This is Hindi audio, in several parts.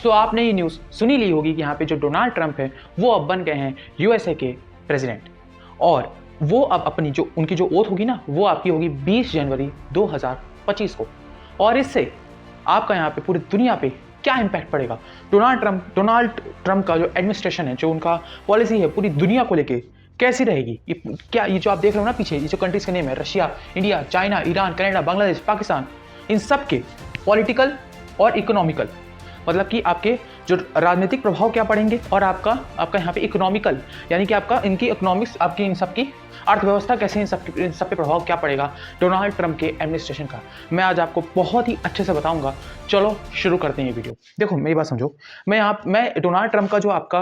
सो आपने ये न्यूज़ सुनी ली होगी कि यहाँ पे जो डोनाल्ड ट्रंप है वो अब बन गए हैं यूएसए के प्रेसिडेंट, और वो अब अपनी जो उनकी जो ओथ होगी ना वो आपकी होगी 20 जनवरी 2025 को। और इससे आपका यहाँ पे पूरी दुनिया पे क्या इम्पैक्ट पड़ेगा, डोनाल्ड ट्रंप का जो एडमिनिस्ट्रेशन है, जो उनका पॉलिसी है पूरी दुनिया को लेके कैसी रहेगी, ये जो आप देख रहे हो ना पीछे, ये जो कंट्रीज के नेम है, Russia, India, China, Iran, Canada, Bangladesh, Pakistan, इन सब के पॉलिटिकल और इकोनॉमिकल, मतलब कि आपके जो राजनीतिक प्रभाव क्या पड़ेंगे, और आपका यहाँ पे इकोनॉमिकल, यानी कि आपका इनकी इकोनॉमिक्स, आपकी इन सब की अर्थव्यवस्था कैसे, इन सब पे प्रभाव क्या पड़ेगा डोनाल्ड ट्रंप के एडमिनिस्ट्रेशन का, मैं आज आपको बहुत ही अच्छे से बताऊंगा। चलो शुरू करते हैं ये वीडियो। देखो मेरी बात समझो, मैं डोनाल्ड ट्रंप का जो आपका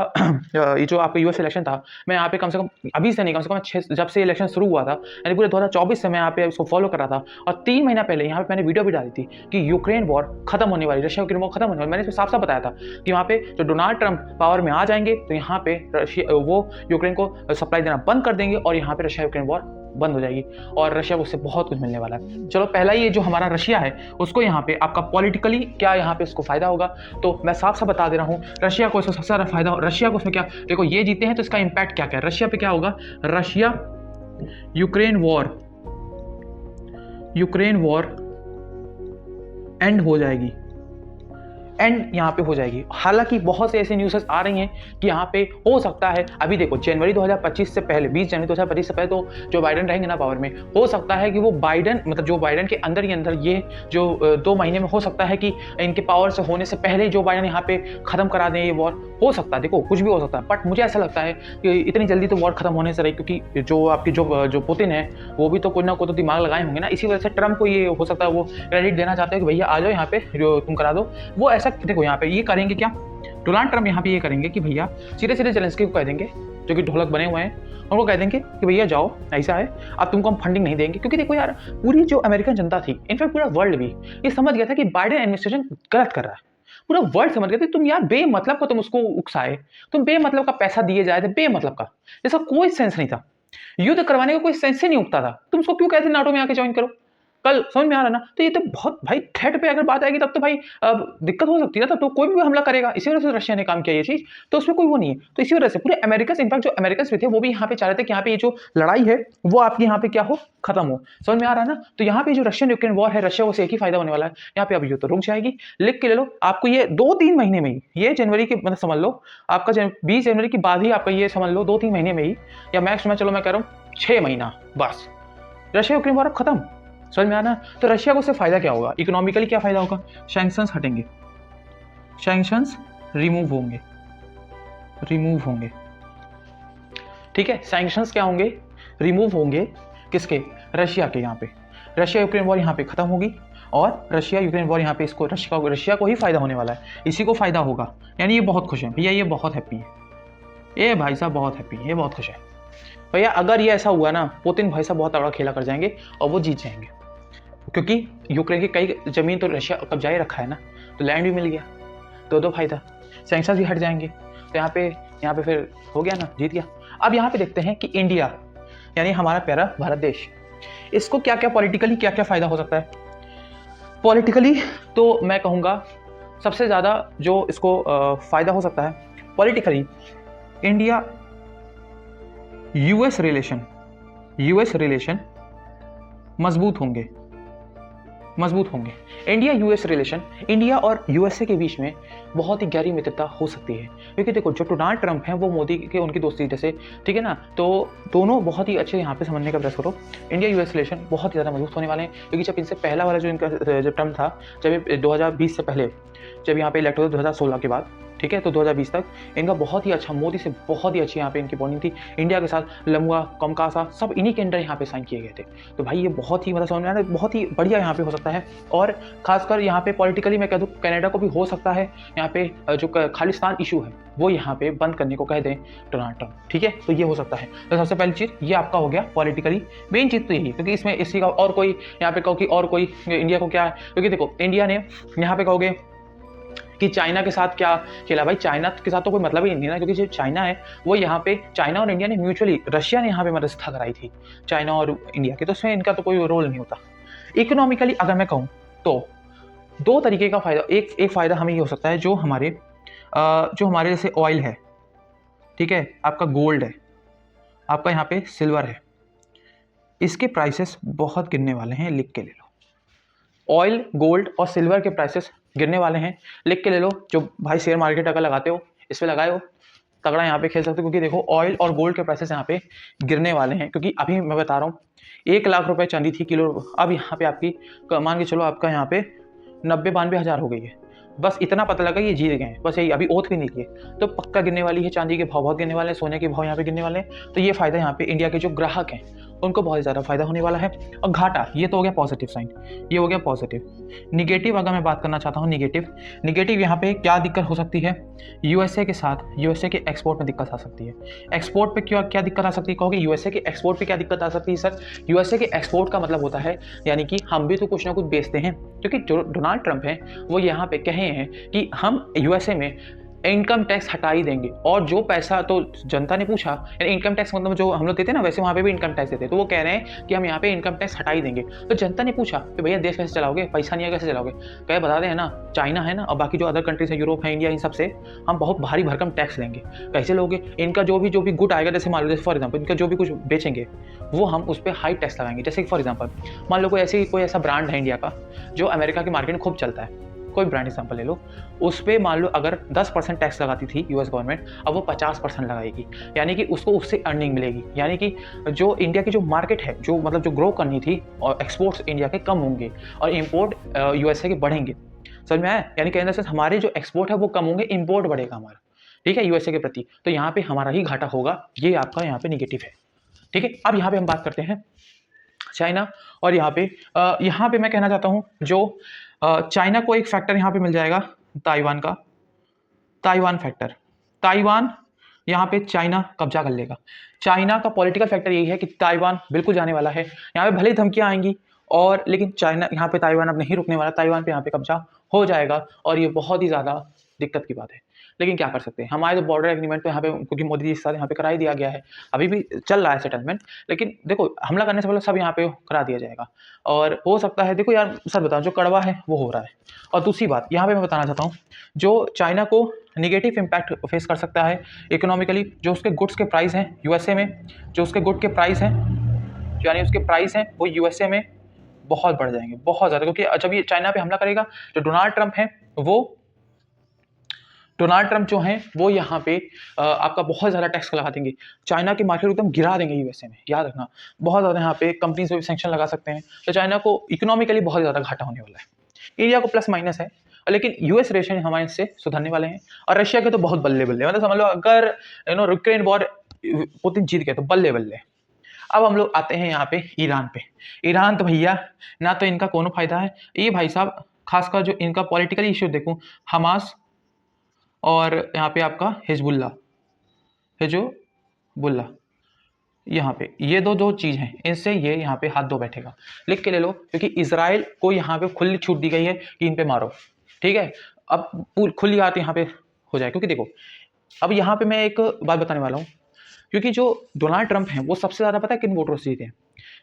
ये जो आपका यूएस इलेक्शन था, मैं यहाँ पे कम से कम अभी से नहीं, कम से कम जब से इलेक्शन शुरू हुआ था, यानी पूरे 2024 से मैं यहाँ पे इसको फॉलो कर रहा था, और 3 महीना पहले यहाँ पे मैंने वीडियो भी डाली थी कि यूक्रेन वॉर खत्म होने वाली, रशिया यूक्रेन वॉर खत्म होने वाली। मैंने इसमें साफ साफ बताया था कि वहाँ पे जो डोनाल्ड ट्रंप पावर में आ जाएंगे तो यहाँ पे वो यूक्रेन को सप्लाई देना बंद कर देंगे, और यहाँ पे रशिया यूक्रेन वॉर बंद हो जाएगी, और रशिया को उससे बहुत कुछ मिलने वाला है। चलो पहला ये जो हमारा रशिया है उसको यहाँ पे आपका पॉलिटिकली क्या यहाँ पे उसको फायदा होगा, तो मैं साफ साफ बता दे रहा हूँ, रशिया को इसको सबसे ज़्यादा फायदा, रशिया को उसमें क्या, देखो ये जीते हैं तो इसका इंपैक्ट क्या क्या है, रशिया पे क्या होगा, रशिया यूक्रेन वॉर एंड हो जाएगी, एंड यहाँ पे हो जाएगी। हालांकि बहुत से ऐसे न्यूज़ आ रही हैं कि यहाँ पे हो सकता है, अभी देखो जनवरी 2025 से पहले, 20 जनवरी 2025 से पहले तो जो बाइडन रहेंगे ना पावर में, हो सकता है कि वो बाइडन, मतलब जो बाइडन के अंदर ही अंदर ये जो 2 महीने में हो सकता है कि इनके पावर से होने से पहले जो बाइडन यहाँ पे खत्म करा दें ये वॉर, हो सकता है, देखो कुछ भी हो सकता है, बट मुझे ऐसा लगता है कि इतनी जल्दी तो वॉर खत्म होने से रही, क्योंकि जो आपकी जो पुतिन है वो भी तो कोई ना कोई तो दिमाग लगाए होंगे ना, इसी वजह से ट्रंप को ये हो सकता है वो क्रेडिट देना चाहते हैं कि भैया आ जाओ यहाँ पे जो तुम करा दो। वो ऐसा देखो यहाँ पे ये करेंगे क्या, डोनाल्ड ट्रंप यहाँ पे ये करेंगे कि भैया सीधे सीधे जेलेंस्की को कह देंगे, जो कि ढोलक बने हुए हैं, उनको कह देंगे कि भैया जाओ, ऐसा है अब तुमको हम फंडिंग नहीं देंगे, क्योंकि देखो यार पूरी जो अमेरिकन जनता थी, इनफैक्ट पूरा वर्ल्ड भी ये समझ गया था कि बाइडेन एडमिनिस्ट्रेशन गलत कर रहा है, पूरा वर्ल्ड समझ गया था। तुम यार बेमतलब को तुम उसको उकसाए, तुम बेमतलब का पैसा दिए जाए थे, बेमतलब का, इसका कोई सेंस नहीं था, युद्ध करवाने का कोई सेंस ही नहीं उगता था, तुम उसको क्यों कहते नाटो में आके ज्वाइन करो, कल समझ में आ रहा ना। तो ये तो बहुत भाई थ्रेट पे अगर बात आएगी तब तो भाई दिक्कत हो सकती है ना, तो कोई भी हमला करेगा, इसी वजह से रशिया ने काम किया ये चीज, तो उसमें कोई वो नहीं है, तो इसी वजह से पूरे अमेरिकन, इनफैक्ट जो अमेरिकन भी थे वो भी यहाँ पे चाह रहे थे कि यहाँ पे ये जो लड़ाई है वो आपकी यहाँ पे क्या हो, खत्म हो, समझ में आ रहा है ना। तो यहाँ पे जो रशियन यूक्रेन वॉर है, रशिया को से एक ही फायदा होने वाला है, यहाँ पे अब ये तो रुक जाएगी, लिख के ले लो, आपको ये 2-3 महीने में ही, ये जनवरी के मतलब समझ लो आपका 20 जनवरी के बाद ही आपका ये समझ लो 2-3 महीने में ही, या मैक्स में चलो मैं कह रहा हूँ 6 महीना, बस रशिया यूक्रेन वॉर खत्म, समझ में आना। तो रशिया को उससे फायदा क्या होगा, इकोनॉमिकली क्या फायदा होगा, सैंक्शंस हटेंगे, सैंक्शंस रिमूव होंगे, ठीक है, सैंक्शंस क्या होंगे, रिमूव होंगे, किसके, रशिया के, यहाँ पे रशिया यूक्रेन वॉर यहाँ पे खत्म होगी, और रशिया यूक्रेन वॉर यहाँ पे इसको रशिया को ही फायदा होने वाला है, इसी को फायदा होगा, यानी ये बहुत खुश है भैया, ये बहुत हैप्पी है, ये भाई साहब बहुत हैप्पी है, ये बहुत खुश है भैया। अगर ये ऐसा हुआ ना, पुतिन भाई साहब बहुत तगड़ा खेला कर जाएंगे और वो जीत जाएंगे, क्योंकि यूक्रेन की कई जमीन तो रशिया कब्जा ही रखा है ना, तो लैंड भी मिल गया, दो फायदा, सैंक्शंस भी हट जाएंगे, तो यहाँ पे फिर हो गया ना, जीत गया। अब यहाँ पे देखते हैं कि इंडिया, यानी हमारा प्यारा भारत देश, इसको क्या क्या पॉलिटिकली क्या क्या फायदा हो सकता है। पॉलिटिकली तो मैं कहूँगा सबसे ज़्यादा जो इसको फायदा हो सकता है पॉलिटिकली, इंडिया यूएस रिलेशन मजबूत होंगे। इंडिया यूएस रिलेशन, इंडिया और यूएसए के बीच में बहुत ही गहरी मित्रता हो सकती है, क्योंकि देखो जो डोनाल्ड ट्रंप हैं वो मोदी के उनकी दोस्ती जैसे, ठीक है ना, तो दोनों बहुत ही अच्छे यहाँ पे समझने का प्रयास करो। इंडिया यूएस रिलेशन बहुत ही ज़्यादा मजबूत होने वाले हैं, क्योंकि जब इनसे पहला वाला जो इनका जब टर्म था, जब 2020 से पहले जब यहाँ पे इलेक्ट हुआ 2016 के बाद, ठीक है, तो 2020 तक इनका बहुत ही अच्छा, मोदी से बहुत ही अच्छी यहाँ पे इनकी बॉन्डिंग थी। इंडिया के साथ लम्बा कमकासा सब इन्हीं के अंडर यहाँ पे साइन किए गए थे, तो भाई ये बहुत ही मतलब समझ में आ रहा है, बहुत ही बढ़िया यहाँ पे हो सकता है। और खासकर यहाँ पे पॉलिटिकली मैं कह दूँ कनाडा को भी हो सकता है यहाँ पे जो खालिस्तान इशू है वो यहाँ पे बंद करने को कह दें डोनाल्ड ट्रंप, ठीक है, तो ये हो सकता है। तो सबसे पहली चीज़ ये आपका हो गया पॉलिटिकली, मेन चीज़ तो यही, क्योंकि इसमें इसी का और कोई यहाँ पे कहो कि और कोई इंडिया को क्या है, क्योंकि देखो इंडिया ने यहाँ पे कहोगे कि चाइना के साथ क्या खेला, भाई चाइना के साथ तो कोई मतलब ही नहीं है ना, क्योंकि जो चाइना है वो यहाँ पे, चाइना और इंडिया ने म्यूचुअली, रशिया ने यहाँ पे मध्यस्थता कराई थी चाइना और इंडिया की, तो उसमें इनका तो कोई रोल नहीं होता। इकोनॉमिकली अगर मैं कहूँ तो 2 तरीके का फायदा, एक फायदा हमें ये हो सकता है, जो हमारे जो हमारे जैसे ऑयल है, ठीक है, आपका गोल्ड है, आपका यहाँ पे सिल्वर है, इसके प्राइसेस बहुत गिरने वाले हैं, लिख के ले लो। ऑयल, गोल्ड और सिल्वर के प्राइसेस गिरने वाले हैं, लिख के ले लो। जो भाई शेयर मार्केट अगर लगाते हो, इस पर लगाए हो, तगड़ा यहाँ पे खेल सकते हो, क्योंकि देखो ऑयल और गोल्ड के प्राइसेस यहाँ पे गिरने वाले हैं। क्योंकि अभी मैं बता रहा हूँ 1 लाख रुपए चांदी थी किलो, अब यहाँ पे आपकी मान के चलो आपका यहाँ पे 90-92 हज़ार हो गई है। बस इतना पता लगा ये जीत गए हैं, बस यही, अभी ओथ भी नहीं किए, तो पक्का गिरने वाली है। चांदी के भाव बहुत गिरने वाले हैं, सोने के भाव यहाँ पे गिरने वाले हैं। तो ये फायदा यहाँ पे इंडिया के जो ग्राहक हैं उनको बहुत ज़्यादा फायदा होने वाला है। और घाटा, ये तो हो गया पॉजिटिव साइन, ये हो गया पॉजिटिव। निगेटिव अगर मैं बात करना चाहता हूँ, निगेटिव यहाँ पे क्या दिक्कत हो सकती है, यूएसए के साथ यूएसए के एक्सपोर्ट में दिक्कत आ सकती है। एक्सपोर्ट पे क्या दिक्कत आ सकती है कहोगे, यूएसए के एक्सपोर्ट पे क्या दिक्कत आ सकती है सर? यूएसए के एक्सपोर्ट का मतलब होता है यानी कि हम भी तो कुछ ना कुछ बेचते हैं, क्योंकि जो डोनाल्ड ट्रंप हैं वो यहाँ पे कहे हैं कि हम यूएसए में इनकम टैक्स हटा ही देंगे। और जो पैसा तो जनता ने पूछा, यानी इनकम टैक्स मतलब जो हम लोग देते हैं ना, वैसे वहाँ पे भी इनकम टैक्स देते हैं, तो वो कह रहे हैं कि हम यहाँ पे इनकम टैक्स हटा ही देंगे। तो जनता ने पूछा कि भैया देश कैसे चलाओगे, पैसा नहीं है कैसे चलाओगे? कहे बता दें है ना, चाइना है ना और बाकी जो अदर कंट्रीज है, यूरोप है, इंडिया, इन सब से हम बहुत भारी भरकम टैक्स लेंगे। कैसे लोगे? इनका जो भी गुड आएगा, जैसे मान लो जैसे फॉर एग्जाम्पल इनका जो भी कुछ बेचेंगे वो हम उस पर हाई टैक्स लगाएंगे। जैसे फॉर एग्जाम्पल मान लो कोई ऐसा ब्रांड है इंडिया का जो अमेरिका की मार्केट में खूब चलता है, कोई ब्रांड एग्जाम्पल ले लो, उस पर मान लो अगर 10% टैक्स लगाती थी यूएस गवर्नमेंट, अब वो 50% लगाएगी, यानी कि उसको उससे अर्निंग मिलेगी। यानी कि जो इंडिया की जो मार्केट है, जो मतलब जो ग्रो करनी थी, और एक्सपोर्ट्स इंडिया के कम होंगे और इम्पोर्ट यूएसए के बढ़ेंगे। समझ में आया? यानी कहने से हमारे जो एक्सपोर्ट है वो कम होंगे, इम्पोर्ट बढ़ेगा हमारा, ठीक है, यूएसए के प्रति। तो यहाँ पे हमारा ही घाटा होगा, ये आपका यहाँ पे निगेटिव है, ठीक है। अब यहाँ पे हम बात करते हैं चाइना, और यहाँ पे मैं कहना चाहता हूँ जो चाइना को एक फैक्टर यहाँ पे मिल जाएगा, ताइवान का, ताइवान फैक्टर। ताइवान यहाँ पे चाइना कब्जा कर लेगा। चाइना का पॉलिटिकल फैक्टर यही है कि ताइवान बिल्कुल जाने वाला है, यहाँ पे भले ही धमकियाँ आएंगी, और लेकिन चाइना यहाँ पे, ताइवान अब नहीं रुकने वाला, ताइवान पे यहाँ पे कब्जा हो जाएगा, और ये बहुत ही ज़्यादा दिक्कत की बात है। लेकिन क्या कर सकते हैं, हमारे तो बॉर्डर एग्रीमेंट तो यहाँ पे, क्योंकि मोदी जी के साथ यहाँ पे करा ही दिया गया है, अभी भी चल रहा है सेटलमेंट, लेकिन देखो हमला करने से पहले सब यहाँ पे करा दिया जाएगा। और हो सकता है, देखो यार सर बताओ, जो कड़वा है वो हो रहा है। और दूसरी बात यहाँ पे मैं बताना चाहता हूँ, जो चाइना को निगेटिव इम्पैक्ट फेस कर सकता है इकोनॉमिकली, जो उसके गुड्स के प्राइस हैं यूएसए में, जो उसके गुड के प्राइस हैं, यानी उसके प्राइस हैं वो यूएसए में बहुत बढ़ जाएंगे, बहुत ज़्यादा। क्योंकि जब ये चाइना पे हमला करेगा, जो डोनाल्ड ट्रंप जो हैं वो यहाँ पे आपका बहुत ज़्यादा टैक्स लगा देंगे, चाइना की मार्केट एकदम गिरा देंगे यूएसए में, याद रखना। बहुत ज़्यादा यहाँ पे कंपनीज पे भी सैंक्शन लगा सकते हैं, तो चाइना को इकोनॉमिकली बहुत ज़्यादा घाटा होने वाला है। इंडिया को प्लस माइनस है, लेकिन यूएस रेशन हमारे इससे सुधरने वाले हैं, और रशिया के तो बहुत बल्ले बल्ले, मतलब समझ लो अगर यूक्रेन वॉर पुतिन जीत गए तो बल्ले बल्ले। अब हम लोग आते हैं यहाँ पे ईरान पे। ईरान तो भैया ना तो इनका कोनो फायदा है, ये भाई साहब खासकर जो इनका पॉलिटिकल इश्यू देखूं, हमास और यहाँ पे आपका हिजबुल्ला, यहाँ पे ये दो चीज़ हैं, इनसे ये यहाँ पे हाथ धो बैठेगा, लिख के ले लो। क्योंकि इजराइल को यहाँ पे खुली छूट दी गई है कि इन पे मारो, ठीक है। अब खुली हाथ यहाँ पे हो जाए, क्योंकि देखो अब यहाँ पे मैं एक बात बताने वाला हूँ, क्योंकि जो डोनाल्ड ट्रंप हैं वो सबसे ज़्यादा पता है किन वोटरों से जीते हैं,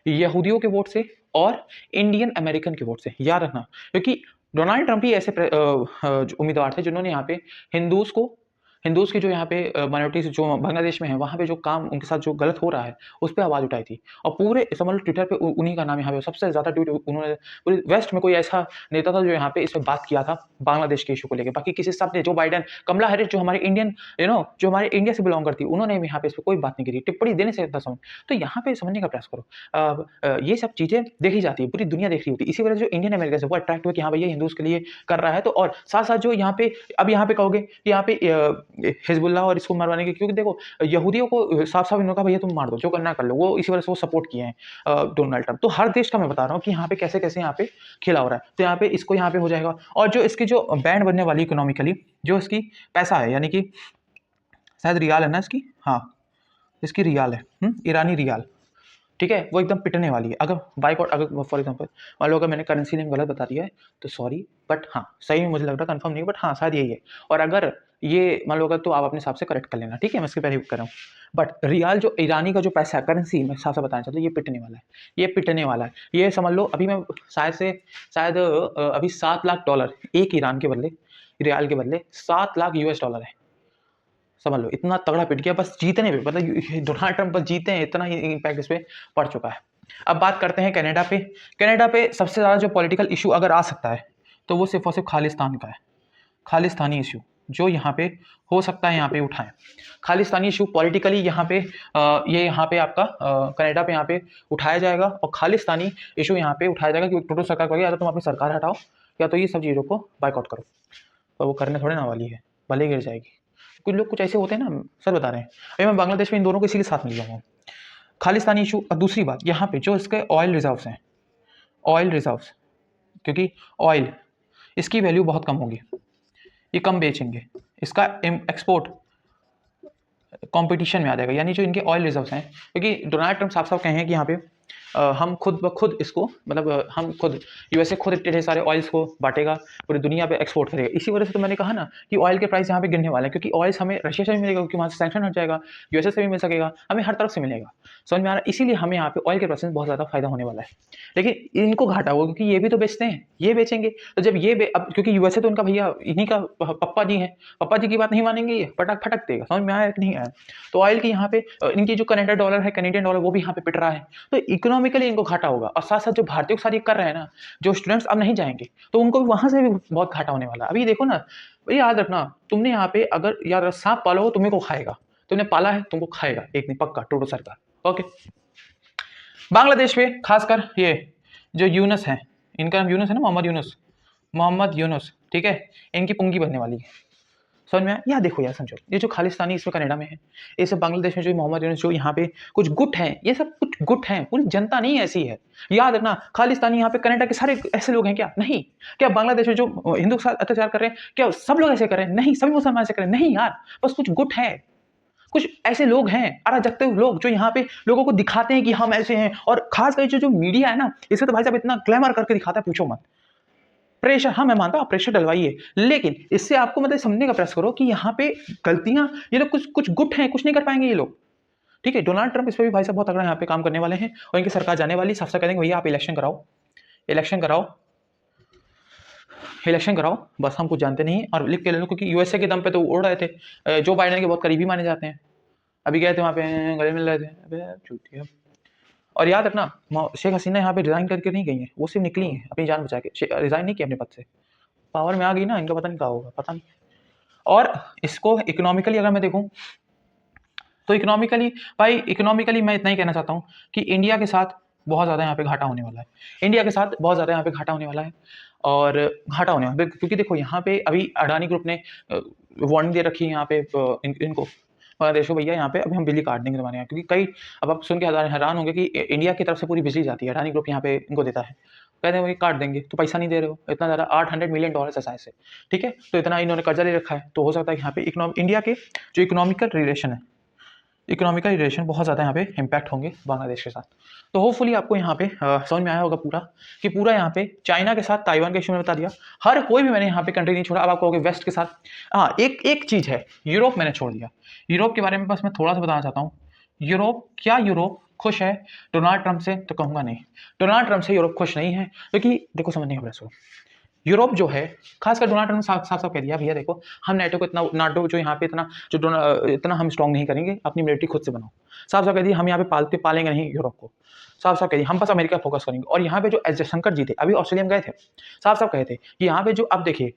यहूदियों के वोट से और इंडियन अमेरिकन के वोट से, याद रखना। क्योंकि डोनाल्ड ट्रंप ही ऐसे उम्मीदवार थे जिन्होंने यहाँ पे हिंदूज की जो यहाँ पे माइनॉरिटीज जो बांग्लादेश में है, वहाँ पे जो काम उनके साथ जो गलत हो रहा है उस पर आवाज़ उठाई थी। और पूरे समझ लो ट्विटर पे उन्हीं का नाम यहाँ पे सबसे ज़्यादा ट्वीट उन्होंने, पूरे वेस्ट में कोई ऐसा नेता था जो यहाँ पे इस पर बात किया था बांग्लादेश के इशू को लेकर। बाकी किसी सब ने, जो बाइडन, कमला हैरिस जो हमारे इंडियन जो हमारे इंडिया से बिलोंग करती है, उन्होंने भी यहाँ पे इस पर कोई बात नहीं करी, टिप्पणी देने से समझ। तो यहाँ पे समझने का प्रयास करो, ये सब चीज़ें देखी जाती है, पूरी दुनिया देख रही होती है, इसी वजह से जो इंडियन अमेरिकन है वो अट्रैक्ट हुआ कि हाँ भैया हिंदूज के लिए कर रहा है। तो और साथ साथ जो यहाँ पे अब यहाँ पे कहोगे कि यहाँ पे हिजबुल्ला और इसको मरवाने के, क्योंकि देखो यहूदियों को साफ साफ इन्होंने कहा भैया तुम मार दो, जो करना कर लो, वो इसी वजह से वो सपोर्ट किए हैं डोनाल्ड ट्रंप। तो हर देश का मैं बता रहा हूँ कि यहाँ पे कैसे कैसे यहाँ पे खेला हो रहा है। तो यहाँ पे इसको यहाँ पे हो जाएगा, और जो इसकी जो बैंड बनने वाली इकोनॉमिकली जो इसकी पैसा है, यानी कि शायद रियाल है ना इसकी, हाँ इसकी रियाल है, ईरानी रियाल, ठीक है, वो एकदम पिटने वाली है। अगर बाइकआउट, अगर फॉर एग्जांपल मान लो अगर मैंने करेंसी नेम गलत बता दिया है तो सॉरी, बट हाँ सही में मुझे लग रहा कंफर्म नहीं, बट हाँ शायद यही है। और अगर ये मान लो अगर, तो आप अपने हिसाब से करेक्ट कर लेना, ठीक है, मैं इसके पहले कर रहा हूँ। बट रियाल जो ईरानी का जो पैसा है, करेंसी मैं हिसाब से बताना चाहता हूँ, ये पिटने वाला है, ये पिटने वाला है। ये समझ लो अभी मैं शायद अभी $7 लाख एक ईरान के बदले रियाल के बदले 7 लाख US डॉलर है। समझ लो इतना तगड़ा पिट गया बस जीतने पे, मतलब डोनाल्ड ट्रंप बस जीते हैं, इतना ही इम्पैक्ट इस पे पड़ चुका है। अब बात करते हैं कनाडा पे। कनाडा पे सबसे ज़्यादा जो पॉलिटिकल इशू अगर आ सकता है तो वो सिर्फ और सिर्फ खालिस्तान का है। खालिस्तानी इशू जो यहाँ पे हो सकता है यहाँ पे उठाएं। खालिस्तानी इशू पॉलिटिकली यहाँ पे ये यहाँ पे आपका कनाडा पे यहाँ पे उठाया जाएगा, और खालिस्तानी इशू यहाँ पे उठाया जाएगा कि टोटल सरकार करेगी, या तो तुम अपनी सरकार हटाओ या तो ये सब चीज़ों को बाइकआउट करो। पर वो करने थोड़े ना वाली है, भले गिर जाएगी। कुछ लोग कुछ ऐसे होते हैं ना, सर बता रहे हैं। अभी मैं बांग्लादेश में इन दोनों को इसीलिए साथ मिल गया हूँ, खालिस्तानी इशू। और दूसरी बात यहाँ पे जो इसके ऑयल रिजर्व्स हैं, ऑयल रिजर्व्स, क्योंकि ऑयल इसकी वैल्यू बहुत कम होगी, ये कम बेचेंगे, इसका एक्सपोर्ट कंपटीशन में आ जाएगा। यानी जो इनके ऑयल रिजर्व्स हैं, क्योंकि डोनाल्ड ट्रंप साफ साफ कहे हैं कि यहाँ पे हम खुद ब खुद इसको, मतलब हम खुद यूएसए खुद इतने सारे ऑयल्स को बांटेगा, पूरी दुनिया पे एक्सपोर्ट करेगा। इसी वजह से तो मैंने कहा ना कि ऑयल के प्राइस यहाँ पे गिरने वाले हैं, क्योंकि ऑयल्स हमें रशिया से भी मिलेगा, क्योंकि वहाँ से सैंक्शन हट जाएगा, यूएसए से भी मिल सकेगा, हमें हर तरफ से मिलेगा। समझ में आ रहा है? इसीलिए हमें यहाँ पे ऑयल के प्राइस में बहुत ज़्यादा फायदा होने वाला है। लेकिन इनको घाटा होगा क्योंकि ये भी तो बेचते हैं, ये बेचेंगे। तो जब ये अब क्योंकि यूएसए तो उनका भैया इन्हीं का पप्पा जी हैं, पप्पा जी की बात नहीं मानेंगे, ये पटक फटक देगा। समझ में आया कि नहीं आया? तो ऑयल की यहाँ पे इनकी जो कनाडा डॉलर है, कैनेडियन डॉलर, वो भी यहाँ पे पिट रहा है, तो इकोनॉमिकली इनको घाटा होगा। और साथ साथ जो भारतीय के साथ ये कर रहे हैं ना, जो स्टूडेंट्स अब नहीं जाएंगे तो उनको भी वहां से भी बहुत घाटा होने वाला है। अभी देखो ना भाई, याद रखना, तुमने यहाँ पे अगर यार सांप पालो हो तुम्हें को खाएगा, तुमने पाला है तुमको खाएगा एक दिन पक्का, टोटो सरकार। ओके, बांग्लादेश में खासकर ये जो यूनुस है, इनका नाम यूनुस है ना, मोहम्मद यूनुस, ठीक है, इनकी पुंगी बनने वाली है। समझ में आया? यार देखो यार, समझो, ये जो खालिस्तानी इसमें कनाडा में है, ये सब बांग्लादेश में जो मोहम्मद यूनुस, जो यहाँ पे कुछ गुट हैं, ये सब कुछ गुट हैं, पूरी जनता नहीं ऐसी है। याद रखना, खालिस्तानी यहाँ पे कनाडा के सारे ऐसे लोग हैं क्या? नहीं। क्या बांग्लादेश में जो हिंदू के साथ अत्याचार कर रहे हैं, क्या सब लोग ऐसे कर रहे हैं? नहीं। सभी मुसलमान ऐसे कर रहे हैं? नहीं यार, बस कुछ गुट है, कुछ ऐसे लोग हैं अराजकते लोग, जो यहाँ पे लोगों को दिखाते हैं कि हम ऐसे हैं। और खासकर जो मीडिया है ना, इसे तो भाई साहब इतना ग्लैमर करके दिखाता है, पूछो मत। प्रेशर, हाँ मैं मानता हूँ आप प्रेशर डलवाइए, लेकिन इससे आपको मतलब समझने का प्रयास करो कि यहाँ पे गलतियां, ये लोग कुछ गुट हैं, कुछ नहीं कर पाएंगे ये लोग, ठीक है। डोनाल्ड ट्रंप इस पर भी भाई साहब बहुत तगड़ा यहाँ पे काम करने वाले हैं, और इनकी सरकार जाने वाली, साफ साफ कह देंगे भैया आप इलेक्शन कराओ, इलेक्शन कराओ, इलेक्शन कराओ, बस हम कुछ जानते नहीं। और लिख के ले लो, क्योंकि यूएसए के दम पे तो उड़ रहे थे, जो बाइडेन के बहुत करीबी माने जाते हैं। अभी गए थे वहाँ पे, गले मिल रहे थे, अबे झूठी है। और याद रखना, शेख हसीना यहाँ पे रिजाइन करके नहीं गई हैं, वो सिर्फ निकली हैं अपनी जान बचा के, रिजाइन नहीं किया अपने पद से, पावर में आ गई ना, इनका पता नहीं क्या होगा, पता नहीं। और इसको इकोनॉमिकली अगर मैं देखूं तो इकोनॉमिकली भाई, इकोनॉमिकली मैं इतना ही कहना चाहता हूं कि इंडिया के साथ बहुत ज़्यादा यहाँ पे घाटा होने वाला है, इंडिया के साथ बहुत ज़्यादा यहाँ पे घाटा होने वाला है। और घाटा होने वाला है क्योंकि देखो यहाँ पे अभी अडानी ग्रुप ने वार्निंग दे रखी है यहाँ पे इनको, बांग्लादेश को, भैया यहाँ पे अभी हम बिजली काट देंगे तुम्हारे यहाँ, क्योंकि कई, अब आप सुन के हैरान होंगे कि इंडिया की तरफ से पूरी बिजली जाती है, अडानी ग्रुप यहाँ पे इनको देता है, कहते हैं वही काट देंगे, तो पैसा नहीं दे रहे हो इतना ज़्यादा, $800 मिलियन ऐसा ऐसे, ठीक है। तो इतना इन्होंने कर्जा ले रखा है, तो हो सकता है कि यहाँ पे इंडिया के जो इकोनॉमिकल रिलेशन है, इकोनॉमिकल रिलेशन बहुत ज़्यादा यहाँ पे इम्पैक्ट होंगे बांग्लादेश के साथ। तो होपफुली आपको यहाँ पे समझ में आया होगा पूरा, कि पूरा यहाँ पे चाइना के साथ ताइवान के इशू में बता दिया, हर कोई भी मैंने यहाँ पे कंट्री नहीं छोड़ा। अब आप कहोगे वेस्ट के साथ, हाँ एक चीज़ है, यूरोप मैंने छोड़ दिया। यूरोप के बारे में बस मैं थोड़ा सा बताना चाहता हूँ। यूरोप खुश है डोनाल्ड ट्रंप से? तो कहूँगा नहीं, डोनाल्ड ट्रंप से यूरोप खुश नहीं है, क्योंकि देखो समझने का प्रयास करो, यूरोप जो है, खासकर डोनाल्ड ट्रंप साफ साफ कह दिया, भैया देखो हम नेटो को नाटो जो यहाँ पे इतना हम स्ट्रॉन्ग नहीं करेंगे, अपनी मिलिट्री खुद से बनाओ। साफ साफ कह दिया हम यहाँ पे पालेंगे नहीं यूरोप को, साफ साफ कह दिया हम बस अमेरिका फोकस करेंगे। और यहाँ पे जो एस जयशंकर जी थे, अभी ऑस्ट्रेलिया में गए थे, साफ साफ कहे थे कि यहाँ पे जो, अब देखिए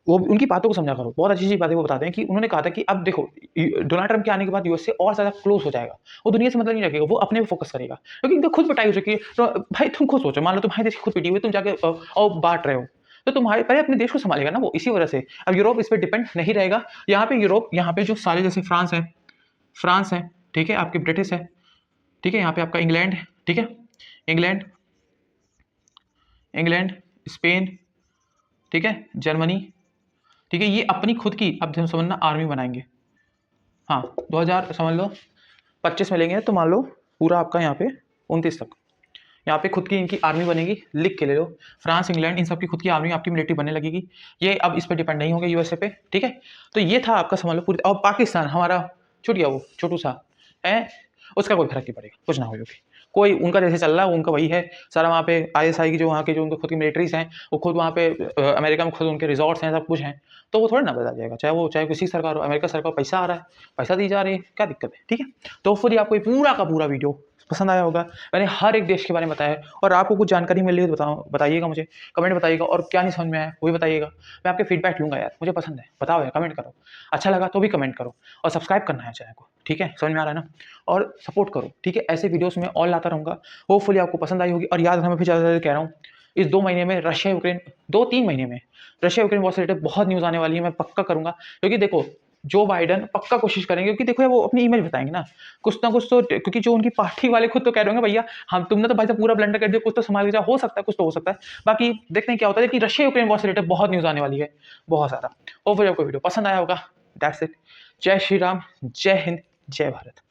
वो उनकी बातों को समझा करो, बहुत अच्छी अच्छी बातें वो बताते हैं कि उन्होंने कहा था कि अब देखो डोनाल्ड ट्रंप के आने के बाद यूएस से और ज़्यादा क्लोज हो जाएगा, वो दुनिया से मतलब नहीं रखेगा, वो अपने पे फोकस करेगा, क्योंकि इनको खुद पिटाई हो चुकी है। तो भाई तुम खुद सोचो, मान लो तुम्हारे देश खुद पिटी हुई, तुम जाके और बांट रहे हो, तो तुम्हारे पहले अपने देश को संभालेगा ना वो, इसी वजह से अब यूरोप इस पर डिपेंड नहीं रहेगा। यहाँ पे यूरोप, यहाँ पे जो सारे जैसे फ्रांस है, ठीक है, आपके ब्रिटिश है, ठीक है, यहाँ पे आपका इंग्लैंड है, ठीक है, इंग्लैंड, स्पेन, ठीक है, जर्मनी, ठीक है, ये अपनी खुद की, अब हम समझना, आर्मी बनाएंगे। हाँ 2000 समझ लो 25 में लेंगे, तो मान लो पूरा आपका यहाँ पे 29 तक यहाँ पे खुद की इनकी आर्मी बनेगी, लिख के ले लो, फ्रांस, इंग्लैंड, इन सब की खुद की आर्मी, आपकी मिलिट्री बनने लगेगी। ये अब इस पर डिपेंड नहीं होंगे यूएसए पे, ठीक है। तो ये था आपका समझ लो पूरी। और पाकिस्तान हमारा छूट गया, वो छोटू सा है, उसका कोई फर्क नहीं पड़ेगा, कुछ ना होगी, कोई उनका जैसे चल रहा है उनका वही है सारा। वहाँ पे ISI की जो वहाँ के जो उनके खुद की मिलिट्रीज हैं वो खुद वहाँ पे अमेरिका में खुद उनके रिजॉर्ट्स हैं, सब कुछ हैं, तो वो थोड़ा ना बदल जाएगा। चाहे किसी सरकार हो, अमेरिका सरकार को पैसा आ रहा है, पैसा दी जा रही है, क्या दिक्कत है? ठीक है, तो फिर आपको ये पूरा का पूरा वीडियो पसंद आया होगा। मैंने हर एक देश के बारे में बताया है, और आपको कुछ जानकारी मिल रही है तो बताइएगा मुझे, कमेंट बताइएगा, और क्या नहीं समझ में आया वो भी बताइएगा। मैं आपके फीडबैक लूँगा यार, मुझे पसंद है, बताओ यार, कमेंट करो, अच्छा लगा तो भी कमेंट करो, और सब्सक्राइब करना है चैनल को, ठीक है? समझ में आ रहा है ना? और सपोर्ट करो, ठीक है? ऐसे वीडियोस में और लाता रहूँगा, होपफुली आपको पसंद आई होगी। और याद रखना, मैं फिर ज़्यादा कह रहा हूँ, इस 2 महीने में रशिया यूक्रेन, 2-3 महीने में रशिया यूक्रेन वॉर से रिलेटेड बहुत न्यूज़ आने वाली है, मैं पक्का करूँगा। क्योंकि देखो, जो बाइडन पक्का कोशिश करेंगे, क्योंकि देखो वो अपनी इमेज बताएंगे ना कुछ ना कुछ तो, क्योंकि जो उनकी पार्टी वाले खुद तो कह रहे होंगे भैया हम तुमने तो भाई साहब पूरा ब्लंडर कर दिया, कुछ तो संभाल के जाओ, हो सकता है, कुछ तो हो सकता है। बाकी देखते हैं क्या होता है कि रशिया यूक्रेन वॉर से रिलेटेड बहुत न्यूज़ आने वाली है, बहुत सारा। होपफुली आपको वीडियो पसंद आया होगा। That's it. जय श्री राम, जय हिंद, जय भारत।